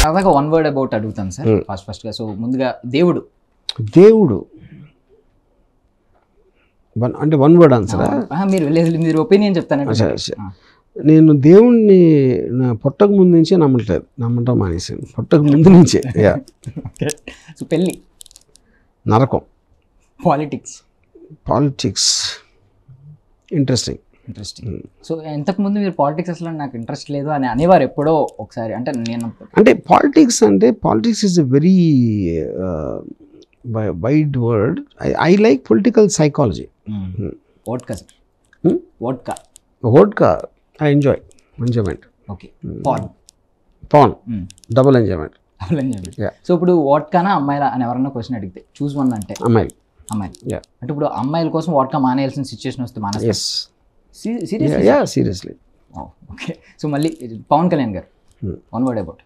సరదాగా one word about అడుగుతాను sir ఫస్ట్గా. సో ముందుగా దేవుడు అంటే వన్ వర్డ్ ఆన్సరా? మీరు ఒపీనియన్ చెప్తానంటే. నేను దేవుణ్ణి నా పుట్టక ముందు నుంచే నమ్మటం మానేసాను. పుట్టక ముందు నుంచే. సో పెళ్ళి, నరకం, పాలిటిక్స్ ఇంట్రెస్టింగ్. సో ఇంతకుముందు మీరు పాలిటిక్స్ అసలు నాకు ఇంట్రెస్ట్ లేదు అని అనేవారు ఎప్పుడో ఒకసారి. అంటే politics is a very wide word. I like political psychology. Vodka I enjoy enjoyment. Okay. Porn. Double enjoyment. Yeah. So ఇప్పుడు వోడ్కానా అమ్మాయిలా అని ఎవరన్నా క్వశ్చన్ అడిగితే చూస్ వన్ అంటే అమ్మాయిలు. అంటే ఇప్పుడు అమ్మాయిల కోసం వోడ్కా మానేయాల్సిన సిచ్యువేషన్ వస్తే మానేస్తారు? Yes. Seriously? Yeah, seriously. Oh, okay. So మళ్ళీ పవన్ కళ్యాణ్ గారు one word about.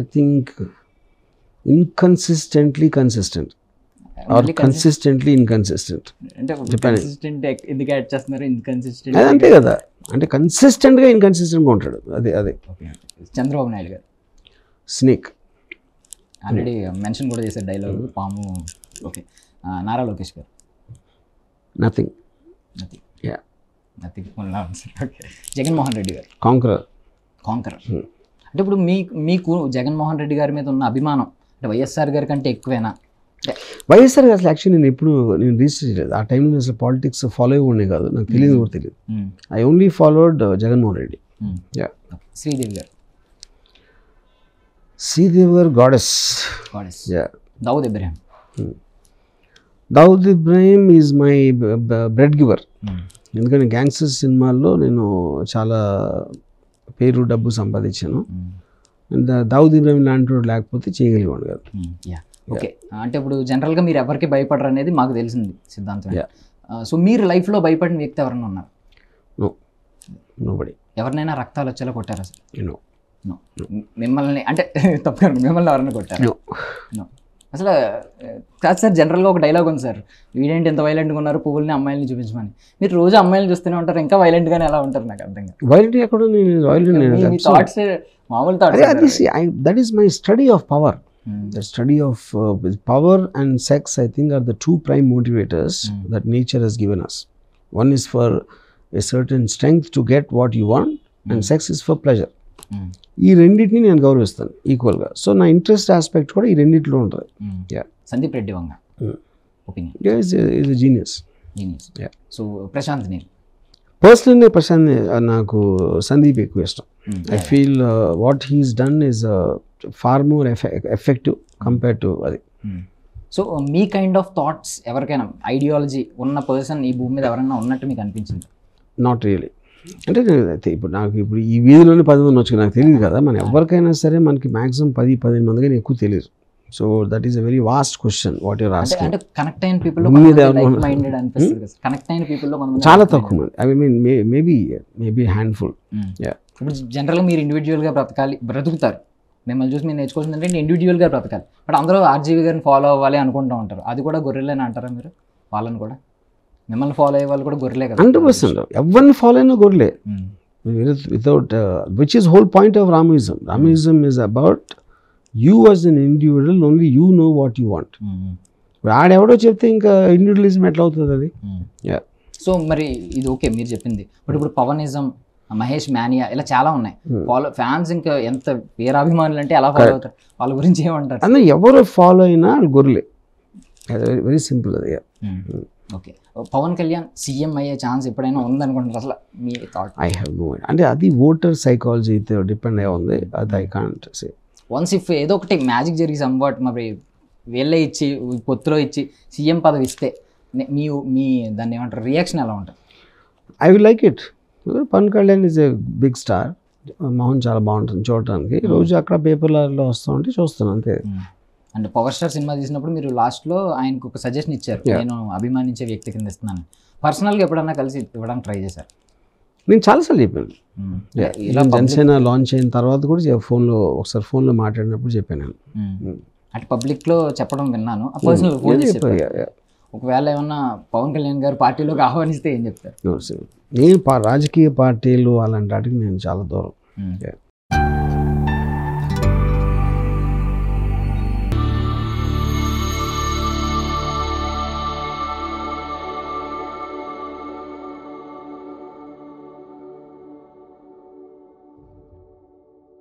I think inconsistently consistent. Or consistently inconsistent. అంటే కన్సిస్టెంట్ ఎందుకు యాడ్ చేస్తున్నారు? ఇన్కన్సిస్టెంట్ అంతే కదా, అంటే కన్సిస్టెంట్గా ఇన్కన్సిస్టెంట్గా ఉంటాడు. అదే చంద్రబాబు నాయుడు గారు స్నేక్ ఆల్రెడీ మెన్షన్ కూడా చేశారు డైలాగ్, పాము. ఓకే. నారా లోకేష్ గారు నథింగ్. ఓకే. జగన్మోహన్ రెడ్డి గారు కాంకరర్. అంటే ఇప్పుడు మీకు జగన్మోహన్ రెడ్డి గారి మీద ఉన్న అభిమానం అంటే వైఎస్ఆర్ గారి కంటే ఎక్కువేనా? వైఎస్ఆర్ గారు అసలు యాక్చువల్లీ నేను రీసెర్చ్ చేయలేదు. ఆ టైంలో అసలు పాలిటిక్స్ ఫాలో అయ్యి కాదు, నాకు తెలియదు కూడా తెలియదు. I only followed Jaganmohan Reddy. Sridevi గారు goddess. Dawood Ibrahim is my bread giver. ఎందుకంటే గ్యాంగ్స్టర్స్ సినిమాల్లో నేను చాలా పేరు డబ్బు సంపాదించాను. దావుద్ ఇబ్రాహిం లాంటి వాడు లేకపోతే చేయగలిగేవాడు కాదు. ఓకే. అంటే ఇప్పుడు జనరల్గా మీరు ఎవరికి భయపడరు అనేది మాకు తెలిసింది సిద్ధాంతం. సో మీరు లైఫ్లో భయపడిన వ్యక్తి ఎవరైనా ఉన్నారు? నోబడీ. ఎవరినైనా రక్తాలు వచ్చేలా కొట్టారా సార్? మిమ్మల్ని అంటే తప్పకుండా మిమ్మల్ని ఎవరైనా కొట్టారు? అసలు కాదు సార్, జనరల్గా ఒక డైలాగ్ ఉంది సార్, వీడేంటి ఎంత వైలెంట్గా ఉన్నారు పువ్వుల్ని అమ్మాయిల్ని చూపించమని. మీరు రోజు అమ్మాయిలు చూస్తూనే ఉంటారు, ఇంకా వైలెంట్గానే ఎలా ఉంటారు నాకు అర్థం కాదు. వైలెంట్ ఎక్కడ? థాట్స్ మామూలు thoughts. That is my study of power. The study of power and sex, I think, are the two prime motivators that nature has given us. One is for a certain strength to get what you want, and sex is for pleasure. ఈ రెండింటిని నేను గౌరవిస్తాను ఈక్వల్గా. So నా interest aspect కూడా ఈ రెండింటిలో ఉంటుంది. Sandeep Reddy Vanga opinion. Is a genius. So Prashanth Neel. Personally Prashanth నాకు సందీప్ ఎక్కువ ఇష్టం. I feel what he's done is far more effective compare to అది. సో మీ కైండ్ ఆఫ్ థాట్స్ ఎవరికైనా ఐడియాలజీ ఉన్న పర్సన్ ఈ భూమి మీద ఎవరైనా ఉన్నట్టు మీకు అనిపించింది? Not really. అంటే ఇప్పుడు ఈ వీధిలోనే 10 మంది వచ్చు, నాకు తెలియదు కదా. మన ఎవరికైనా సరే మనకి మ్యాక్సిమం 10-15 మంది కానీ ఎక్కువ తెలియదు. So that is a very vast question what you're asking. అంటే కనెక్ట్ అయిన పీపుల్ చాలా తక్కువ మంది. I mean maybe handful. ఇప్పుడు జనరల్గా మీరు ఇండివిజువల్గా బ్రతుకుతారు, మిమ్మల్ని చూసి మీరు నేర్చుకోవాల్సింది అంటే ఇండివిజువల్గా బ్రతకాలి. బట్ అందరూ ఆర్జీవి గారిని ఫాలో అవ్వాలి అనుకుంటూ ఉంటారు. అది కూడా గొర్రెలేని అంటారా మీరు? వాళ్ళని కూడా మిమ్మల్ని ఫాలో అయ్యే వాళ్ళు కూడా గొర్రెలే కదా? 100%. ఎవరిని ఫాలో అయినా గొర్రెలే. Without which is whole point of Ramuism. Ramuism is about you as an individual, only you know what you want. ఆడెవడో చెప్తే ఇంకా ఇండివిజువలిజం ఎట్లా అవుతుంది అది? సో మరి ఇది ఓకే మీరు చెప్పింది. బట్ ఇప్పుడు పవనిజం, మహేష్ మానియా ఇలా చాలా ఉన్నాయి. ఫ్యాన్స్ ఇంకా ఎంత వీరాభిమానులు అంటే ఎలా ఫాలో అవుతారు? వాళ్ళ గురించి ఏమంటారు? అంటే ఎవరు ఫాలో అయినా గొర్రెలే. వెరీ సింపుల్ అది. ఓకే. పవన్ కళ్యాణ్ సీఎం అయ్యే ఛాన్స్ ఎప్పుడైనా ఉందనుకుంటారు అసలు మీ thought? I have no idea. అంటే అది ఓటర్ సైకాలజీ అయితే డిపెండ్ అయ్యి ఉంది. అది I can't say. Once if ఏదో ఒకటి మ్యాజిక్ జరిగి సంవాట్ మరి వీళ్ళే ఇచ్చి పొత్తులో ఇచ్చి సీఎం పదవి ఇస్తే మీ దాన్ని ఏమంటారు రియాక్షన్ ఎలా ఉంటుంది? I will like it. Pawan Kalyan is a big star. Mohan చాలా బాగుంటుంది చూడటానికి. రోజు అక్కడ పేపర్లలో వస్తూ ఉంటే చూస్తాను అంతే. అంటే పవర్ స్టార్ సినిమా తీసినప్పుడు మీరు లాస్ట్లో ఆయనకు ఒక సజెషన్ ఇచ్చారు, నేను అభిమానించే వ్యక్తి కింద ఇస్తున్నాను. పర్సనల్గా ఎప్పుడన్నా కలిసి ఇవ్వడానికి ట్రై చేశారు? నేను చాలాసార్లు చెప్పాను. జనసేన లాంచ్ అయిన తర్వాత కూడా ఒకసారి ఫోన్లో మాట్లాడినప్పుడు చెప్పాను. అంటే పబ్లిక్లో చెప్పడం విన్నాను. పర్సనల్ ఫోన్ చేసి ఒకవేళ ఏమన్నా పవన్ కళ్యాణ్ గారు పార్టీలోకి ఆహ్వానిస్తే ఏం చెప్తారు? నేను రాజకీయ పార్టీలు అలాంటి వాటికి నేను చాలా దూరం. సార్.